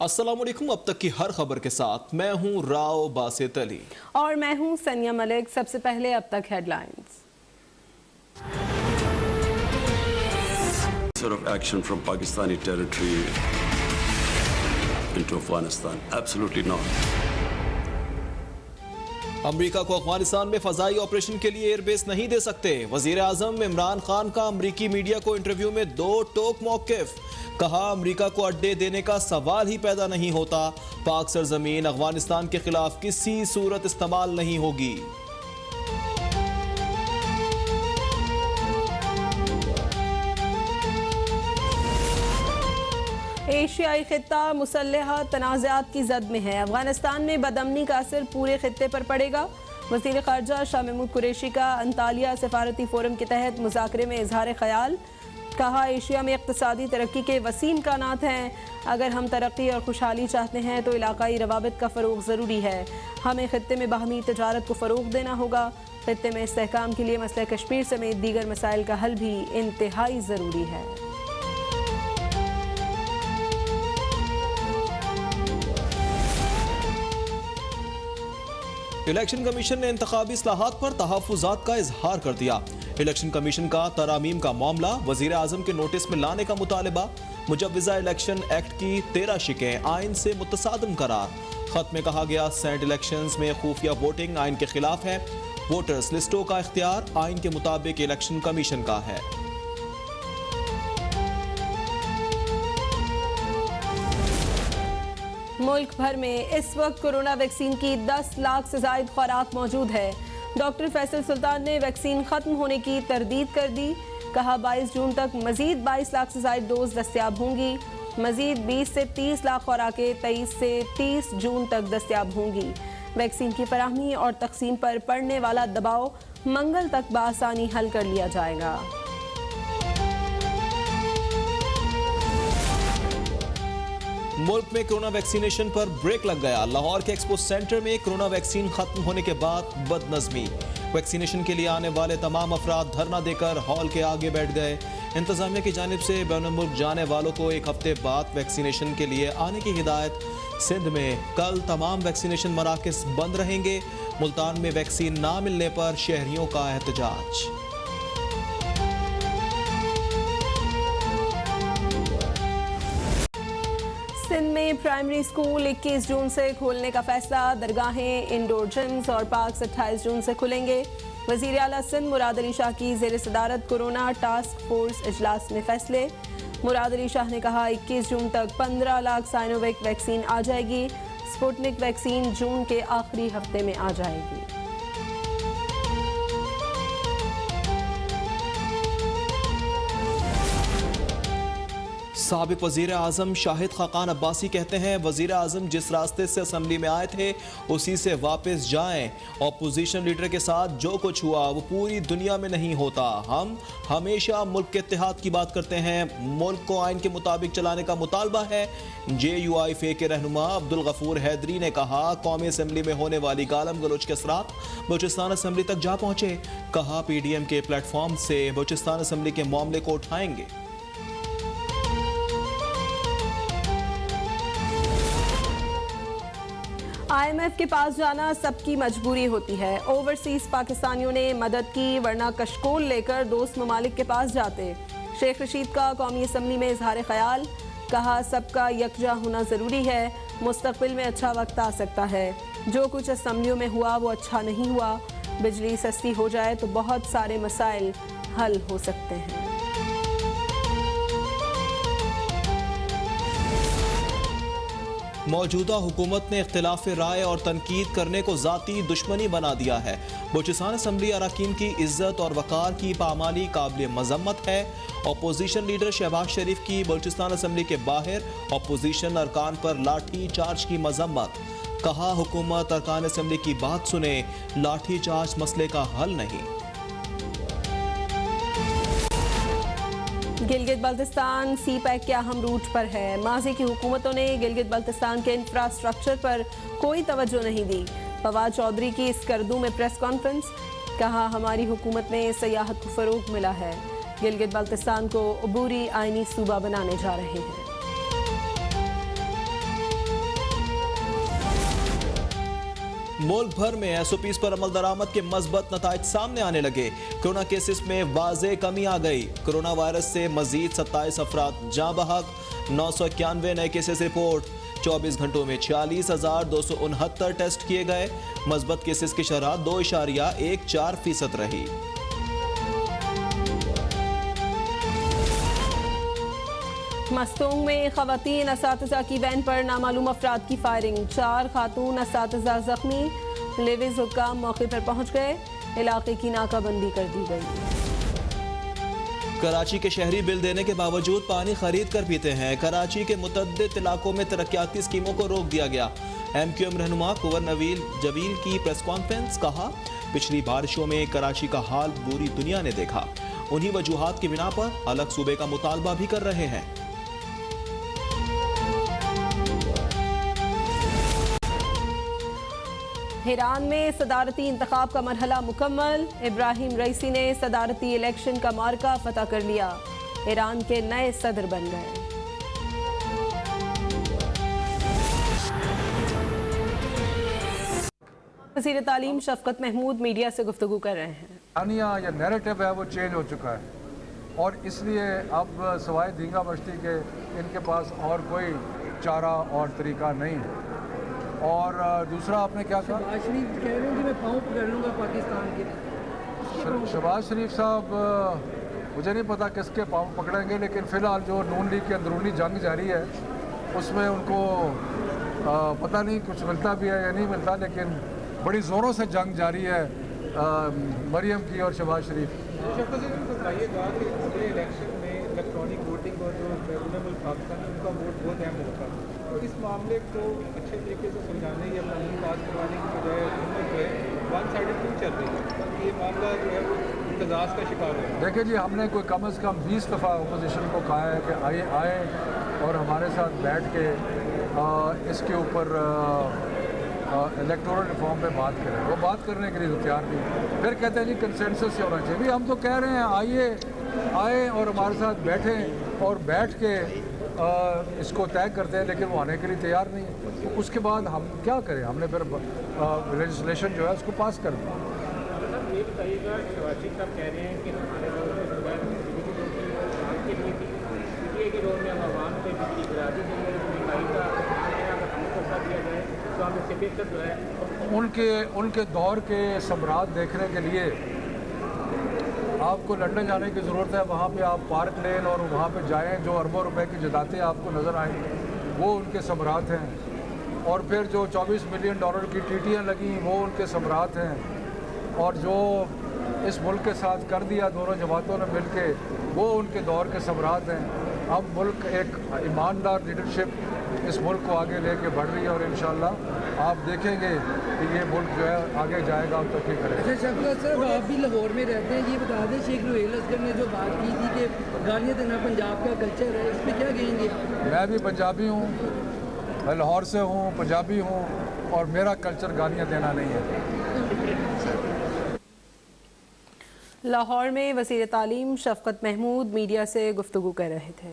अस्सलाम वालेकुम। अब तक की हर खबर के साथ मैं हूं राव बासित अली और मैं हूं सनिया मलिक। सबसे पहले अब तक headlines. Sort of action from Pakistani territory into Afghanistan? Absolutely not. अमरीका को अफगानिस्तान में फजाई ऑपरेशन के लिए एयरबेस नहीं दे सकते। वजीर आजम इमरान खान का अमरीकी मीडिया को इंटरव्यू में दो टोक मौकिफ। कहा अमरीका को अड्डे देने का सवाल ही पैदा नहीं होता। पाक सरजमीन अफगानिस्तान के खिलाफ किसी सूरत इस्तेमाल नहीं होगी। एशियाई खित्ता मुसल्लह तनाज़ात की जद में है। अफगानिस्तान में बदअमनी का असर पूरे खित्ते पर पड़ेगा। वज़ीर ख़ारजा शाह महमूद कुरैशी का अंतालिया सफारती फोरम के तहत मुज़ाकरे में इजहार ख्याल। कहा एशिया में इक़्तिसादी तरक्की के वसीम इम्कानात हैं। अगर हम तरक्की और खुशहाली चाहते हैं तो इलाकाई रवाबित का फ़रोग़ ज़रूरी है। हमें खित्ते में बाहमी तजारत को फ़रोग़ देना होगा। खित्ते में इस्तेहकाम के लिए मसला कश्मीर समेत दीगर मसाइल का हल भी इंतहाई ज़रूरी है। इलेक्शन कमीशन ने इंतखाबी इस्लाहात पर तहफ़्फ़ुज़ात का इजहार कर दिया। इलेक्शन कमीशन का तरामीम का मामला वज़ीर आज़म के नोटिस में लाने का मुतालबा। मुजव्वज़ा इलेक्शन एक्ट की 13 शिकें आइन से मुतसादम करार। खत में कहा गया सेंट इलेक्शंस में खुफिया वोटिंग आइन के खिलाफ है। वोटर्स लिस्टों का इख्तियार आइन के मुताबिक इलेक्शन कमीशन का है। मुल्क भर में इस वक्त कोरोना वैक्सीन की 10 लाख से ज़ायद खुराक मौजूद है। डॉक्टर फैसल सुल्तान ने वैक्सीन खत्म होने की तरदीद कर दी। कहा 22 जून तक मजीद 22 लाख से ज़ायद डोज दस्तयाब होंगी। मजीद 20 से 30 लाख खुराकें 23 से 30 जून तक दस्तयाब होंगी। वैक्सीन की फराहमी और तकसीम पर पड़ने वाला दबाव मंगल तक बआसानी हल कर लिया जाएगा। मुल्क में कोरोना वैक्सीनेशन पर ब्रेक लग गया। लाहौर के एक्सपो सेंटर में कोरोना वैक्सीन खत्म होने के बाद बदनज़मी। वैक्सीनेशन के लिए आने वाले तमाम अफराद धरना देकर हॉल के आगे बैठ गए। इंतजामिया की जानिब से बैनुल मुल्क जाने वालों को एक हफ्ते बाद वैक्सीनेशन के लिए आने की हिदायत। सिंध में कल तमाम वैक्सीनेशन मराकज़ बंद रहेंगे। मुल्तान में वैक्सीन ना मिलने पर शहरियों का एहतजाज। सिंध में प्राइमरी स्कूल 21 जून से खोलने का फैसला। दरगाहें, इंडोर जिम्स और पार्क्स 28 जून से खुलेंगे। वज़ीर आला सिंध मुराद अली शाह की ज़ेर सदारत कोरोना टास्क फोर्स इजलास में फैसले। मुराद अली शाह ने कहा 21 जून तक 15 लाख साइनोवैक वैक्सीन आ जाएगी। स्पुतनिक वैक्सीन जून के आखिरी हफ्ते में आ जाएगी। साबिक वज़ीर आज़म शाहिद खाकान अब्बासी कहते हैं वज़ीर आज़म जिस रास्ते से असम्बली में आए थे उसी से वापस जाएं। अपोजिशन लीडर के साथ जो कुछ हुआ वो पूरी दुनिया में नहीं होता। हम हमेशा मुल्क के इत्तेहाद की बात करते हैं। मुल्क को आइन के मुताबिक चलाने का मुतालबा है। JUIFA के रहनुमा अब्दुल गफूर हैदरी ने कहा कौमी असम्बली में होने वाली गालम गलोच के असरात बलूचिस्तान असम्बली तक जा पहुँचे। कहा PDM के प्लेटफॉर्म से बलूचिस्तान असम्बली के मामले को उठाएंगे। IMF के पास जाना सबकी मजबूरी होती है। ओवरसीज पाकिस्तानियों ने मदद की, वरना कशकोल लेकर दोस्त ममालिक के पास जाते। शेख रशीद का कौमी असम्बली में इजहार ख्याल। कहा सबका यकजा होना ज़रूरी है। मुस्तकबिल में अच्छा वक्त आ सकता है। जो कुछ असम्बलियों में हुआ वो अच्छा नहीं हुआ। बिजली सस्ती हो जाए तो बहुत सारे मसाइल हल हो सकते हैं। मौजूदा हुकूमत ने इख्तिलाफ राय और तनकीद करने को ज़ाती दुश्मनी बना दिया है। बलूचिस्तान असम्बली अरकान की इज्जत और वक़ार की पामाली काबिल मज़म्मत है। अपोजिशन लीडर शहबाज शरीफ की बलूचिस्तान असम्बली के बाहर अपोजिशन अरकान पर लाठी चार्ज की मज़म्मत। कहा हुकूमत अरकान असम्बली की बात सुने, लाठी चार्ज मसले का हल नहीं। गिलगित बल्तिस्तान CPEC के अहम रूट पर है। माजी की हुकूमतों ने गिलगित बल्तिस्तान के इंफ्रास्ट्रक्चर पर कोई तवज्जो नहीं दी। फवाद चौधरी की स्कर्दू में प्रेस कॉन्फ्रेंस। कहा हमारी हुकूमत में सयाहत को फ़रोग़ मिला है। गिलगित बल्तिस्तान को अबूरी आइनी सूबा बनाने जा रहे हैं। मुल्क भर में SOPs पर अमल दरामद के मजबूत नताइज सामने आने लगे। कोरोना केसेस में वाज़े कमी आ गई। कोरोना वायरस से मजीद 27 अफराद जाँ बहक। 991 नए केसेस रिपोर्ट। 24 घंटों में 46,269 टेस्ट किए गए। मजबूत केसेस की शरह 2.14% रही। मस्तूंग में खवातीन असातिज़ा की वैन पर नामालूम अफराद की फायरिंग। 4 खातून असातिज़ा जख्मी। लेविस हुक्काम मौके पर पहुंच गए। इलाके की नाकाबंदी कर दी गई। कराची के शहरी बिल देने के बावजूद पानी खरीद कर पीते हैं। कराची के मुतअद्दिद इलाकों में तरक्याती स्कीमों को रोक दिया गया। MQM रहनुमा कुंवर नवील जबील की प्रेस कॉन्फ्रेंस। कहा, पिछली बारिशों में कराची का हाल पूरी दुनिया ने देखा। उन्हीं वजूहात की बिना पर अलग सूबे का मुतालबा भी कर रहे हैं। ईरान में सदारती इंतखाब का मरहला मुकम्मल। इब्राहिम रईसी ने सदारती इलेक्शन का मार्का फतह कर लिया। ईरान के नए सदर बन गए। वज़ीर तालीम शफकत महमूद मीडिया से गुफ्तगू कर रहे हैं। या नैरेटिव है वो चेंज हो चुका है और इसलिए अब सवाए धींगा बस्ती के इनके पास और कोई चारा और तरीका नहीं है। और दूसरा आपने क्या कहा? शहबाज शरीफ कह रहे हैं कि मैं पाँव पकड़ लूँगा पाकिस्तान के। शहबाज शरीफ साहब मुझे नहीं पता किसके पाँव पकड़ेंगे, लेकिन फ़िलहाल जो नून लीग की अंदरूनी जंग जारी है उसमें उनको पता नहीं कुछ मिलता भी है या नहीं मिलता, लेकिन बड़ी ज़ोरों से जंग जारी है मरियम की और शहबाज शरीफ। बताइएगा कि अगले इलेक्शन में इलेक्ट्रॉनिक वोटिंग और जो ट्रिब्यूनल पाकिस्तान है उनका वोट बहुत अहम होगा, तो इस मामले को अच्छे तरीके से समझाने या कानून पास करवाने की बजाय हुकूमत जो है वन साइडेड क्यों चल रही है? ये मामला जो है वो इंतजाज का शिकार है। देखिए जी, हमने कोई कम से कम 20 दफ़ा अपोजिशन को कहा है कि आए और हमारे साथ बैठ के इसके ऊपर इलेक्टोरल रिफॉर्म पे बात करें। वो बात करने के लिए तो तैयार नहीं, फिर कहते हैं जी कंसेंसस से होना चाहिए। भी हम तो कह रहे हैं आए और हमारे साथ बैठें और बैठ के इसको तय करते हैं, लेकिन वो आने के लिए तैयार नहीं है। तो उसके बाद हम क्या करें? हमने फिर लेजिस्लेशन जो है उसको पास कर दिया। ये बताइएगा, शहबाज साहब कह रहे हैं कि हमारे के दौर में हम आवाम से बिजली गिरा दी गई है, महंगाई का अगर हमें पैसा दिया जाए तो हम इससे बेहतर जो है उनके दौर के सम्राट देखने के लिए आपको लंदन जाने की ज़रूरत है। वहाँ पे आप पार्क लेन और वहाँ पे जाएं, जो अरबों रुपए की जायदादें आपको नज़र आएंगी वो उनके सम्राट हैं। और फिर जो 24 मिलियन डॉलर की टीटियाँ लगी वो उनके सम्राट हैं। और जो इस मुल्क के साथ कर दिया दोनों जमातों ने मिल के, वो उनके दौर के सम्राट हैं। अब मुल्क एक ईमानदार लीडरशिप इस मुल्क को आगे लेके बढ़ रही है और इंशाअल्लाह आप देखेंगे कि ये मुल्क जो है आगे जाएगा और तरक्की करेगा। अच्छा शफकत साहब, आप भी लाहौर में रहते हैं, ये बता दें शेख रुहेल असगर ने जो बात की थी कि गालियाँ देना पंजाब का कल्चर है, इस पर क्या कहेंगे? मैं भी पंजाबी हूँ, मैं लाहौर से हूँ, पंजाबी हूँ और मेरा कल्चर गालियाँ देना नहीं है। लाहौर में वज़ीर तालीम शफकत महमूद मीडिया से गुफ्तगू कर रहे थे।